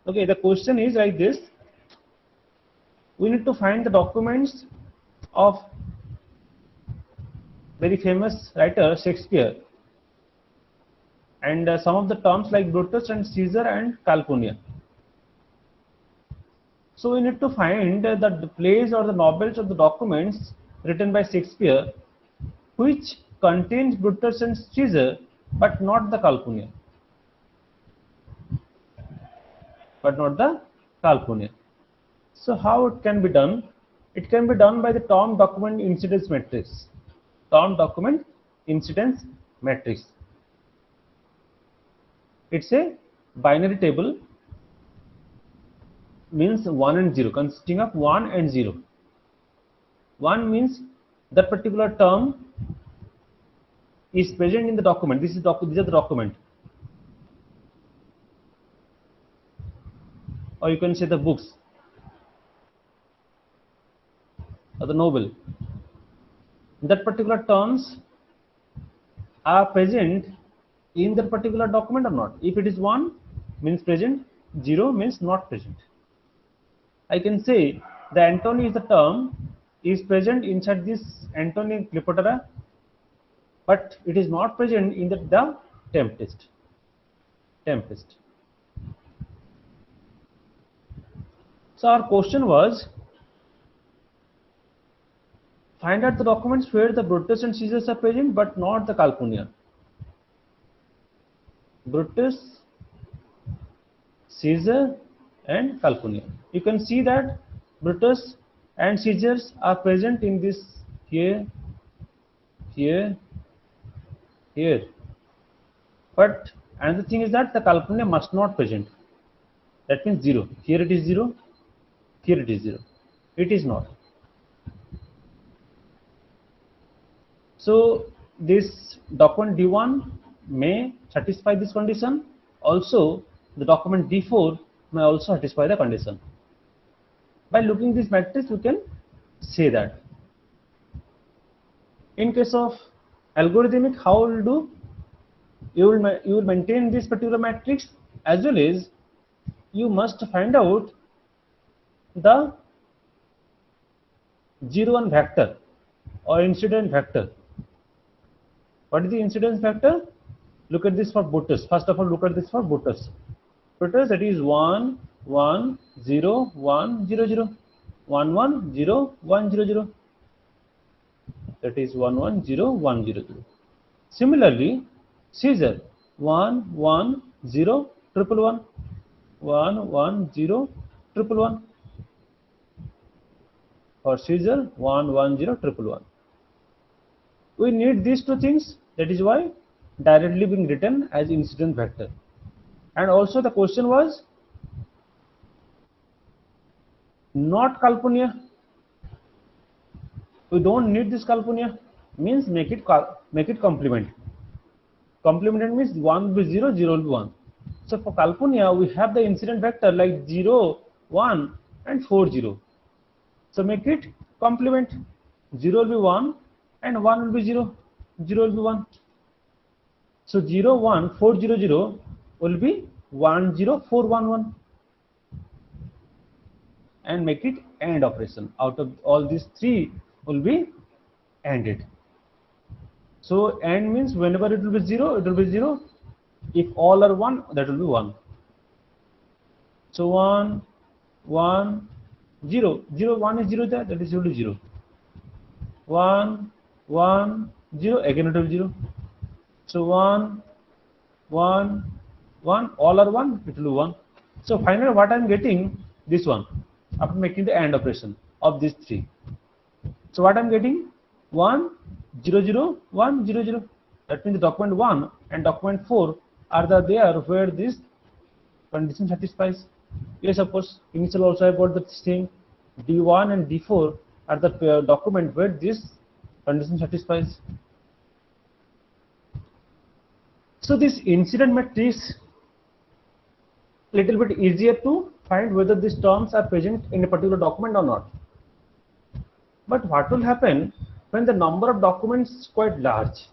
Okay, the question is like this. We need to find the documents of very famous writer Shakespeare, and some of the terms like Brutus and Caesar and Calpurnia. So we need to find the plays or the novels or the documents written by Shakespeare which contains Brutus and Caesar but not the Calpurnia. So how it can be done? It can be done by the Tom document incidence matrix. Tom document incidence matrix. It's a binary table, means 1 and 0, consisting of 1 and 0. 1 means that particular term is present in the document. These are the document, or you can say the books or the novel. That particular terms are present in that particular document or not. If it is 1 means present, 0 means not present. I can say the Antony is the term is present inside this Antony Cleopatra, but it is not present in the Tempest. So our question was, find out the documents where the Brutus and Caesar are present but not the Calpurnia. Brutus, Caesar and Calpurnia. You can see that Brutus and Caesar are present in this here, but another thing is that the Calpurnia must not present. That means 0. Here it is 0, here it is 0. It is not. So this document D1 may satisfy this condition. Also the document D4 may also satisfy the condition. By looking this matrix, we can say that. In case of algorithmic, how will do? You will maintain this particular matrix, as well as you must find out the 0-1 vector or incident vector. What is the incidence factor? Look at this for Brutus. First of all, look at this for Brutus. Brutus, that is 1 1 0 1 0 0 1 1 0 1 0 0. That is 1 1 0 1 0 0. Similarly, Caesar 1 1 0 triple 1 1 1 0 triple 1. For Caesar 1 1 0 triple 1. We need these two things. That is why directly being written as incident vector. And also the question was not Calpurnia. We don't need this Calpurnia. Means make it complement. Complement means 1 will be 0, 0 will be 1. So for Calpurnia, we have the incident vector like 0, 1 and 4, 0. So make it complement. 0 will be 1 and 1 will be 0, 0 will be 1. So 0, 1, 4, 0, 0 will be 1, 0, 4, 1, 1. And make it AND operation. Out of all these three will be ANDed. So AND means whenever it will be 0, it will be 0. If all are 1, that will be 1. So 1, 1, 0, 0, 1 is 0 there, that is 0 to 0. 1, 1, 0, again it will be 0. So 1, 1, 1, all are 1, it will be 1. So finally what I am getting, this one, after making the AND operation of these three. So what I am getting, 1, 0, 0, 1, 0, 0. That means the document 1 and document 4 are there where this condition satisfies. Yes, of course, initial also I got the same. D1 and D4 are the document where this condition satisfies. So this incident matrix little bit easier to find whether these terms are present in a particular document or not. But what will happen when the number of documents is quite large?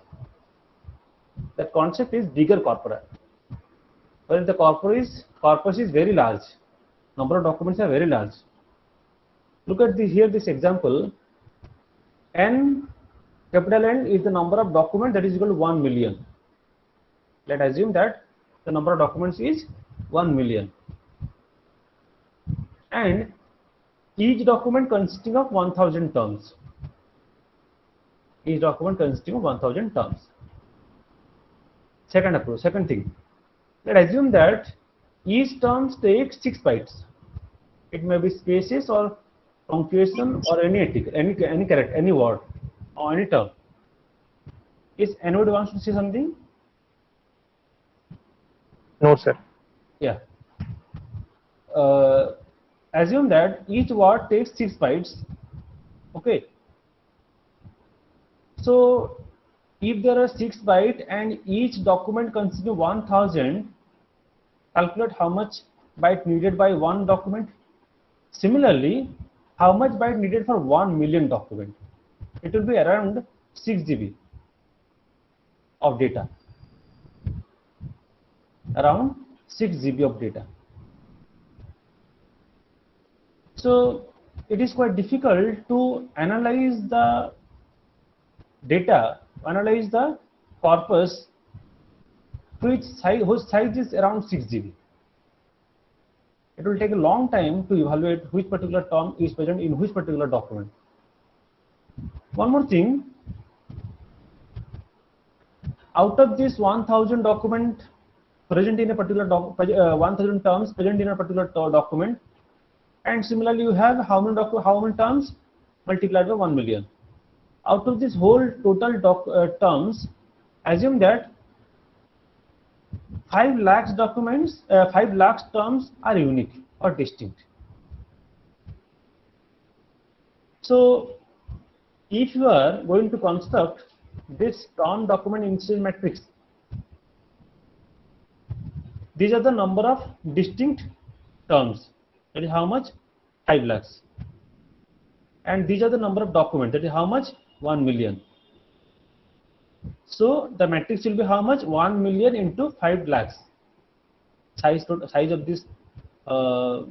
The concept is bigger corpora. When the corpus is very large, Number of documents are very large. Look at here this example. N, capital N is the number of documents that is equal to 1 million. Let's assume that the number of documents is 1 million. And each document consisting of 1000 terms. Each document consisting of 1000 terms. Second approach, second thing. Let's assume that each term takes 6 bytes. It may be spaces or punctuation or any character, any word or any term. Is anybody wants to say something? No, sir. Yeah. Assume that each word takes 6 bytes. Okay. So if there are 6 bytes and each document consists of 1000, calculate how much byte needed by one document. Similarly, how much byte needed for 1 million document? It will be around 6 GB of data. Around 6 GB of data. So it is quite difficult to analyze the data, analyze the corpus whose size is around 6 GB. It will take a long time to evaluate which particular term is present in which particular document. One more thing, out of this 1000 document present in a particular 1000 terms present in a particular document, and similarly you have how many terms multiplied by 1 million. Out of this whole total terms, assume that 5 lakhs documents, 5 lakhs terms are unique or distinct. So if you are going to construct this term document incidence matrix, these are the number of distinct terms, that is how much? 5 lakhs. And these are the number of documents, that is how much? 1 million. So the matrix will be how much? 1 million into 5 lakhs. Size of this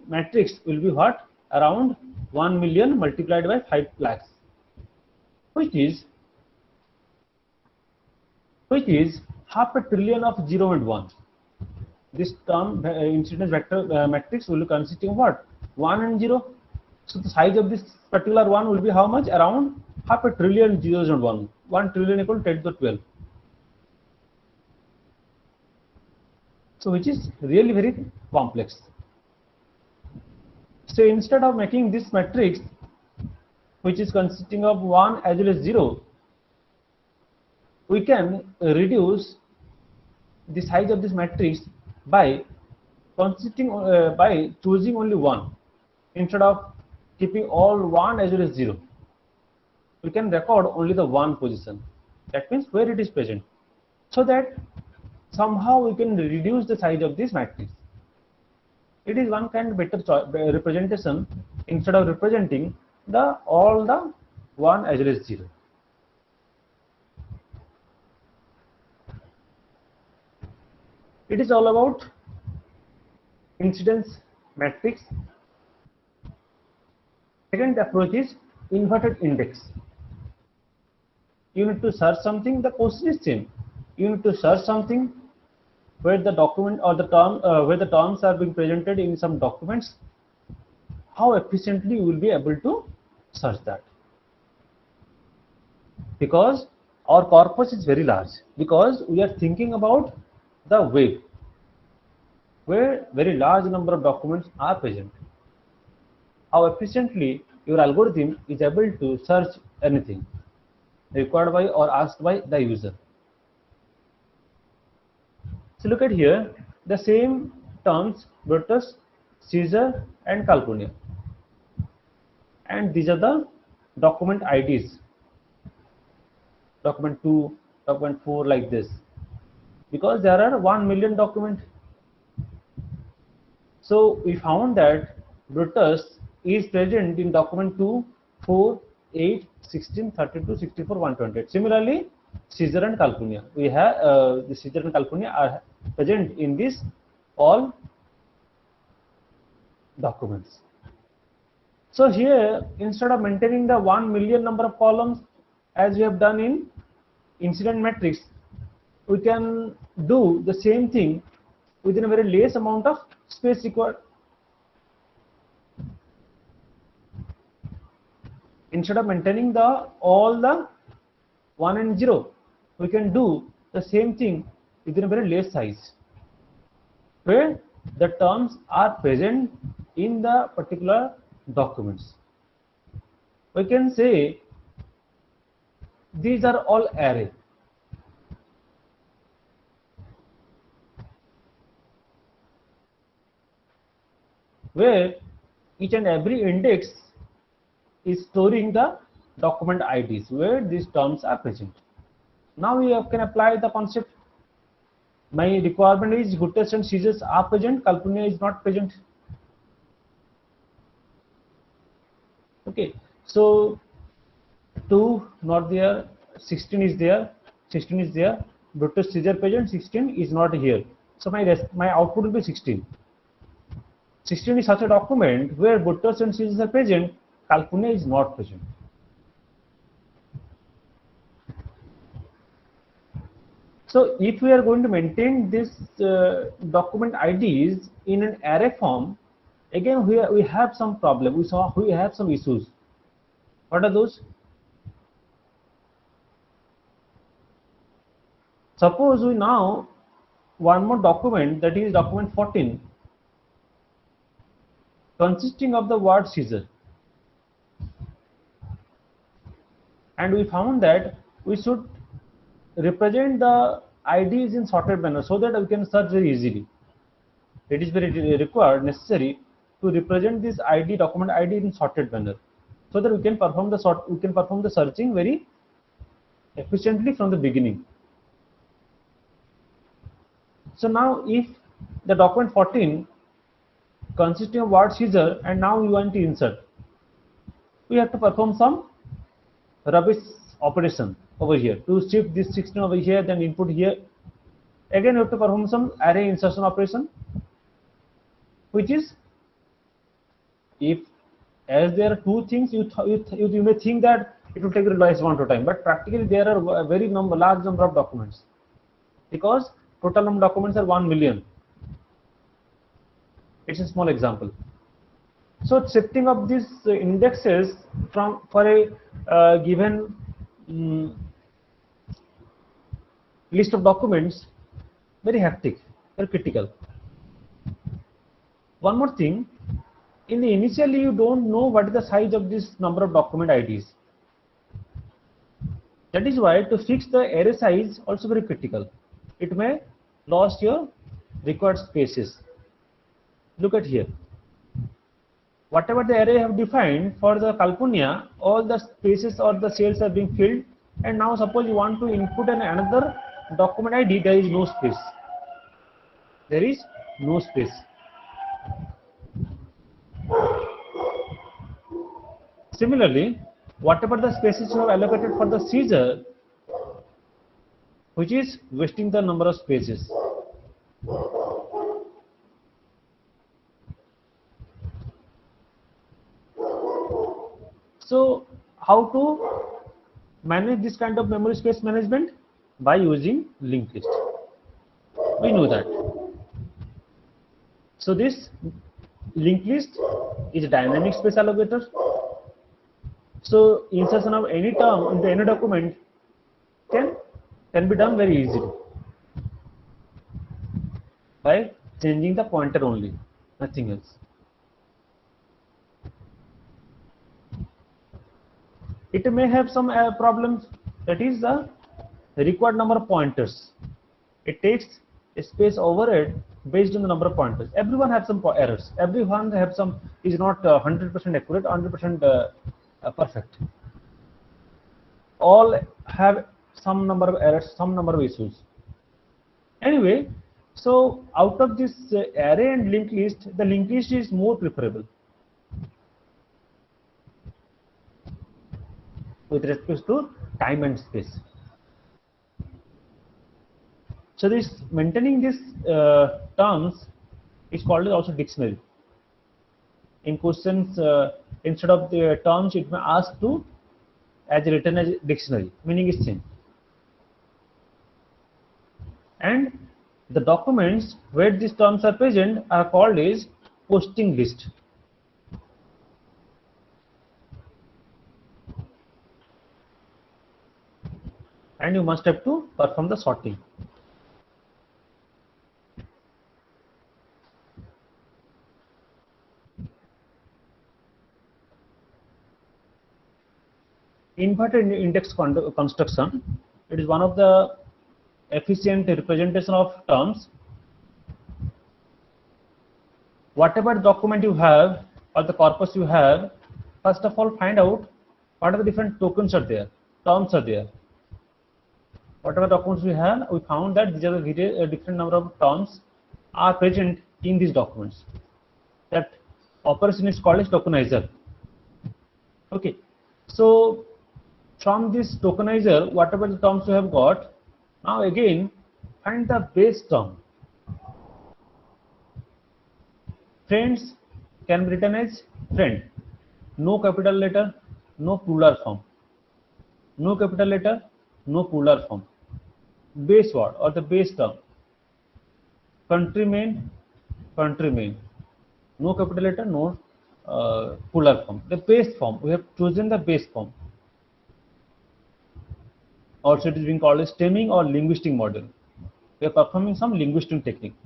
matrix will be what? Around 1 million multiplied by 5 lakhs, which is half a trillion of 0 and 1. This term incidence vector matrix will be consisting of what? 1 and 0. So the size of this particular one will be how much? Around half a trillion zeros and 1. 1 trillion equal to 10 to the 12. So which is really very complex. So instead of making this matrix, which is consisting of 1 as well as 0, we can reduce the size of this matrix by choosing only 1 instead of keeping all 1 as well as 0. We can record only the 1 position, that means where it is present, so that somehow we can reduce the size of this matrix. It is one kind of better representation instead of representing all the 1 as well as 0. It is all about incidence matrix. Second approach is inverted index. You need to search something, the question is same. You need to search something where the document or the term where the terms are being presented in some documents. How efficiently you will be able to search that? Because our corpus is very large, because we are thinking about the web where very large number of documents are present. How efficiently your algorithm is able to search anything required by or asked by the user. So look at here, the same terms, Brutus, Caesar and Calpurnia, and these are the document IDs, document 2, document 4, like this, because there are 1 million documents. So we found that Brutus is present in document 2, 4, 8, 16, 32, 64, 128. Similarly, Caesar and Calpurnia, we have the Caesar and Calpurnia are present in this all documents. So here, instead of maintaining the 1 million number of columns as we have done in incident matrix, we can do the same thing within a very less amount of space required. Instead of maintaining all the 1 and 0, we can do the same thing within a very less size, where the terms are present in the particular documents. We can say these are all array. Where each and every index is storing the document IDs where these terms are present. Now we can apply the concept. My requirement is good test and seizures are present, Calpurnia is not present. Okay, so 2 not there, 16 is there, 16 is there, good test seizure present, 16 is not here. So my output will be 16. 16 is such a document where good test and seizures are present, Calpurnia is not present. So if we are going to maintain this document IDs in an array form, again we have some problem. We have some issues. What are those? Suppose we now one more document, that is document 14, consisting of the word seizure, and we found that we should represent the IDs in sorted manner so that we can search very easily. It is very necessary to represent this ID, document ID, in sorted manner so that we can perform the searching very efficiently from the beginning. So now if the document 14 consisting of word seizure and now we want to insert, we have to perform some rubbish operation over here to shift this 16 over here, then input here. Again we have to perform some array insertion operation, which is, if as there are two things, you may think that it will take a less amount of time, but practically there are a very large number of documents, because total number of documents are 1 million. It's a small example. So shifting of these indexes for a given list of documents, very hectic, very critical. One more thing, initially you don't know what is the size of this number of document IDs. That is why to fix the array size also very critical. It may lose your required spaces. Look at here. Whatever the array have defined for the Calpurnia, all the spaces or the cells are being filled, and now suppose you want to input another document ID, there is no space. There is no space. Similarly, whatever the spaces you have allocated for the seizure, which is wasting the number of spaces. So how to manage this kind of memory space management? By using linked list. We know that. So this linked list is a dynamic space allocator. So insertion of any term into any document can be done very easily by changing the pointer only, nothing else. It may have some problems, that is the required number of pointers. It takes a space overhead based on the number of pointers. Everyone has some errors. Everyone have some is not 100% accurate, 100% perfect. All have some number of errors, some number of issues. Anyway, so out of this array and linked list, the linked list is more preferable with respect to time and space. So maintaining this terms is called also dictionary. in questions, instead of the terms, it may ask to as written as dictionary, meaning is same. And the documents where these terms are present are called as posting list. And you must have to perform the sorting. Inverted index construction, it is one of the efficient representation of terms. Whatever document you have or the corpus you have, first of all find out what are the different tokens are there, terms are there. Whatever documents we have, we found that these are the different number of terms are present in these documents. That operation is called as tokenizer. Okay, so from this tokenizer, whatever the terms you have got, now again find the base term. Friends can be written as friend, no capital letter, no plural form, no capital letter, no plural form. Base word or the base term, countryman, countryman, no capital letter, no plural form. The base form, we have chosen the base form. Also it is being called as stemming or linguistic model. We are performing some linguistic technique.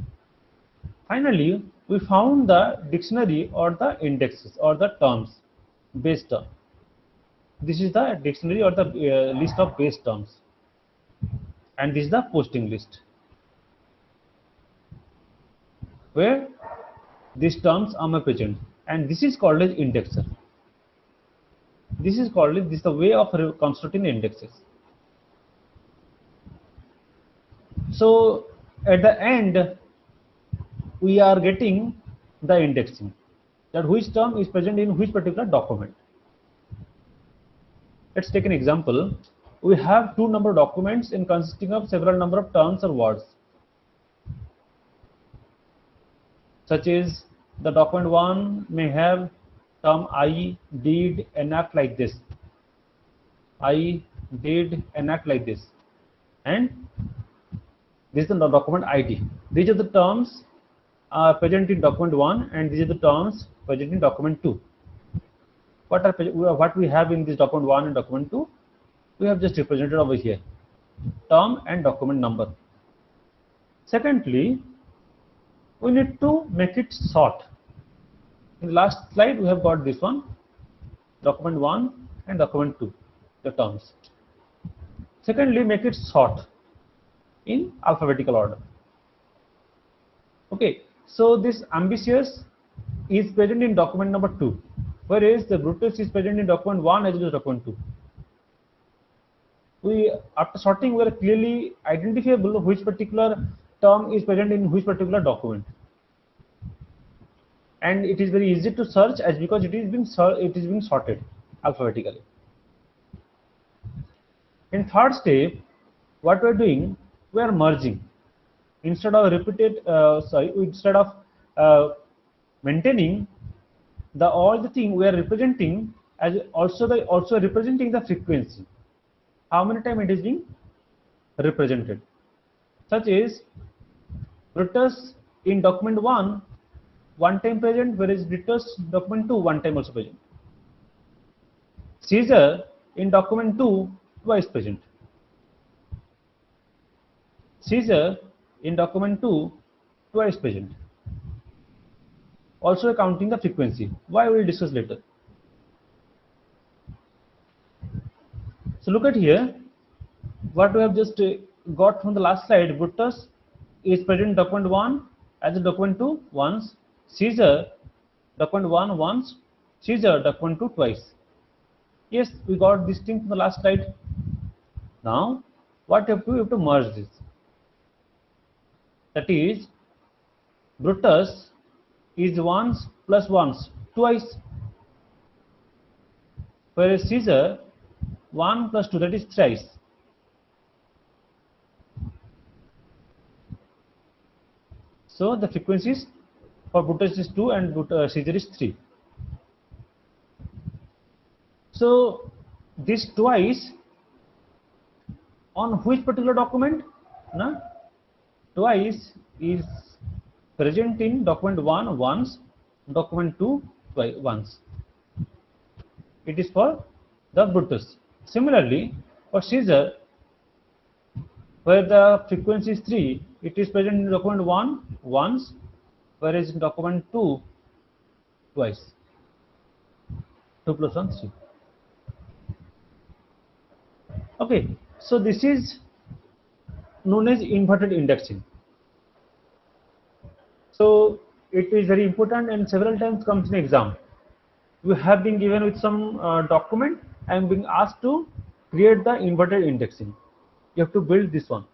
Finally, we found the dictionary or the indexes or the terms, base term. This is the dictionary or the list of base terms, and this is the posting list, where these terms are present, and this is called as indexer. This is the way of constructing indexes. So at the end, we are getting the indexing, that which term is present in which particular document. Let's take an example. We have two number documents in consisting of several number of terms or words, such as the document 1 may have term I did enact like this, I did enact like this, and this is the document ID. These are the terms present in document 1, and these are the terms present in document 2. What we have in this document 1 and document 2, we have just represented over here, term and document number. Secondly, we need to make it short. In the last slide, we have got this one, document 1 and document 2, the terms. Secondly, make it short in alphabetical order. Okay, so this ambitious is present in document number 2, whereas the Brutus is present in document 1 as well as document 2. After sorting, we are clearly identifiable which particular term is present in which particular document, and it is very easy to search as because it is being sorted alphabetically. In third step, what we are doing, we are merging. Instead of maintaining all the thing, we are representing as also representing the frequency. How many times it is being represented? Such as Brutus in document 1, one time present, whereas Brutus document 2, one time also present. Caesar in document 2, twice present. Caesar in document 2, twice present. Also counting the frequency. Why we will discuss later. So look at here, what we have just got from the last slide. Brutus is present in document 1 as a document 2 once, Caesar document 1 once, Caesar document 2 twice. Yes, we got this thing from the last slide. Now what you have to do, you have to merge this. That is, Brutus is once plus once, twice, whereas Caesar 1 plus 2, that is thrice. So the frequencies for Brutus is 2 and Caesar is 3. So this twice on which particular document? No? Twice is present in document 1 once, document 2 twice once. It is for the Brutus. Similarly, for Caesar, where the frequency is 3, it is present in document 1 once, whereas in document 2 twice. 2 plus 1 3. Okay, so this is known as inverted indexing. So it is very important and several times comes in exam. You have been given with some document and being asked to create the inverted indexing. You have to build this one.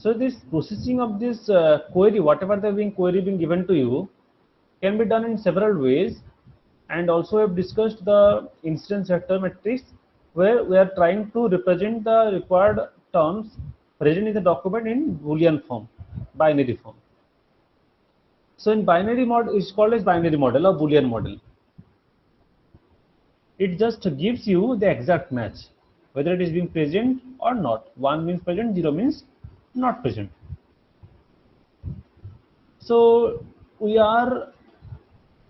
So this processing of this query, whatever the query being given to you, can be done in several ways, and also we have discussed the instance vector matrix, where we are trying to represent the required terms present in the document in Boolean form, binary form. So in binary model, it's called as binary model or Boolean model. It just gives you the exact match, whether it is being present or not. 1 means present, 0 means not present. So we are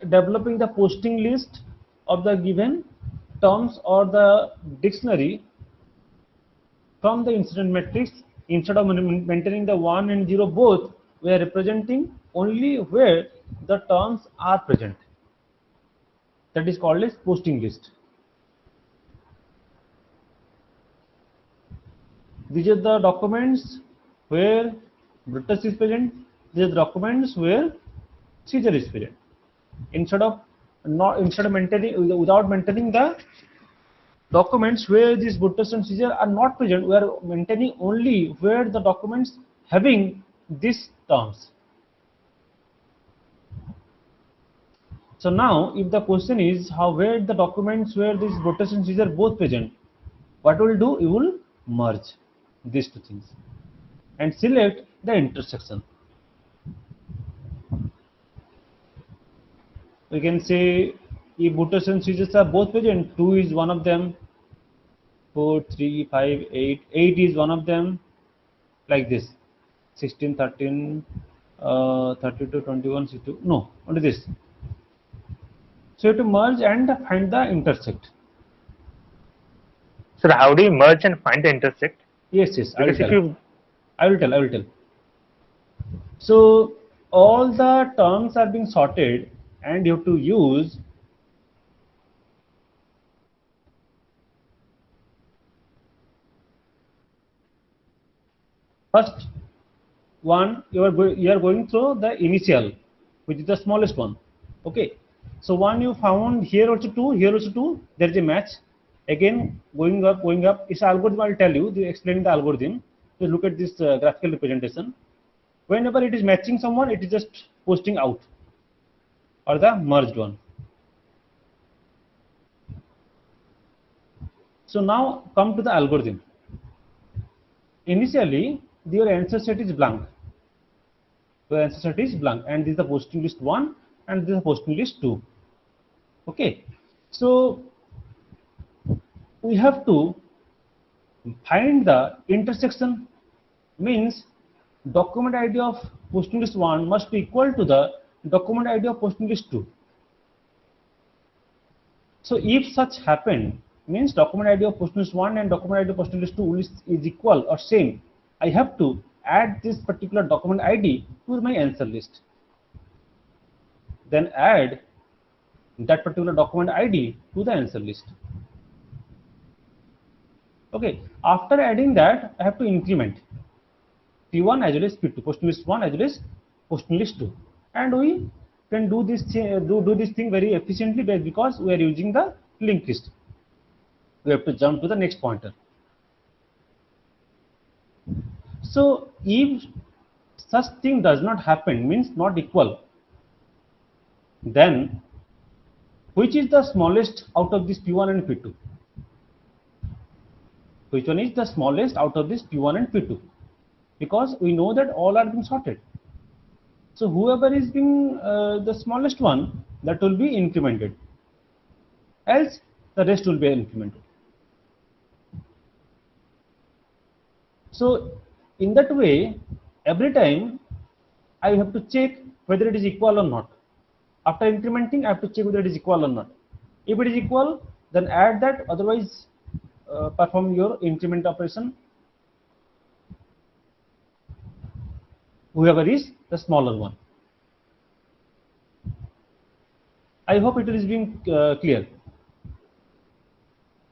developing the posting list of the given terms or the dictionary from the incident matrix. Instead of maintaining the 1 and 0 both, we are representing only where the terms are present. That is called as posting list. These are the documents where Brutus is present. These are the documents where Caesar is present. Instead of maintaining, without maintaining the documents where these Brutus and Caesar are not present, we are maintaining only where the documents having these terms. So now, if the question is where the documents where these Brutus and Caesar both present, what will do? You will merge these two things and select the intersection. We can say if Brutus and Caesar are both present, 2 is one of them, 4, 3, 5, 8, 8 is one of them, like this, 16, 13, 32, 21, 62, no, only this. So you have to merge and find the intersect. So how do you merge and find the intersect? Yes, I will Because tell. I will tell. So all the terms are being sorted, and you have to use first one. You are going through the initial, which is the smallest one. Okay. So one you found, here also 2, here also 2. There is a match. Again going up. It's algorithm. I will tell you. Explaining the algorithm. Just look at this graphical representation. Whenever it is matching someone, it is just posting out, or the merged one. So now come to the algorithm. Initially, your answer set is blank. Your answer set is blank, and this is the posting list 1, and this is the posting list 2. Okay. So we have to find the intersection, means document ID of posting list 1 must be equal to the document ID of posting list 2. So if such happened, means document ID of posting list 1 and document ID of posting list 2 is equal or same, I have to add this particular document ID to my answer list. Then add that particular document ID to the answer list. Okay, after adding that, I have to increment P1 as well as P2, posting list 1 as well as posting list 2, and we can do this thing very efficiently because we are using the linked list. We have to jump to the next pointer. So if such thing does not happen, means not equal, then which is the smallest out of this P1 and P2? Which one is the smallest out of this P1 and P2? Because we know that all are being sorted. So whoever is being the smallest one, that will be incremented. Else the rest will be incremented. So in that way, every time I have to check whether it is equal or not. After incrementing, I have to check whether it is equal or not. If it is equal, then add that, otherwise perform your increment operation, whoever is the smaller one. I hope it is being clear.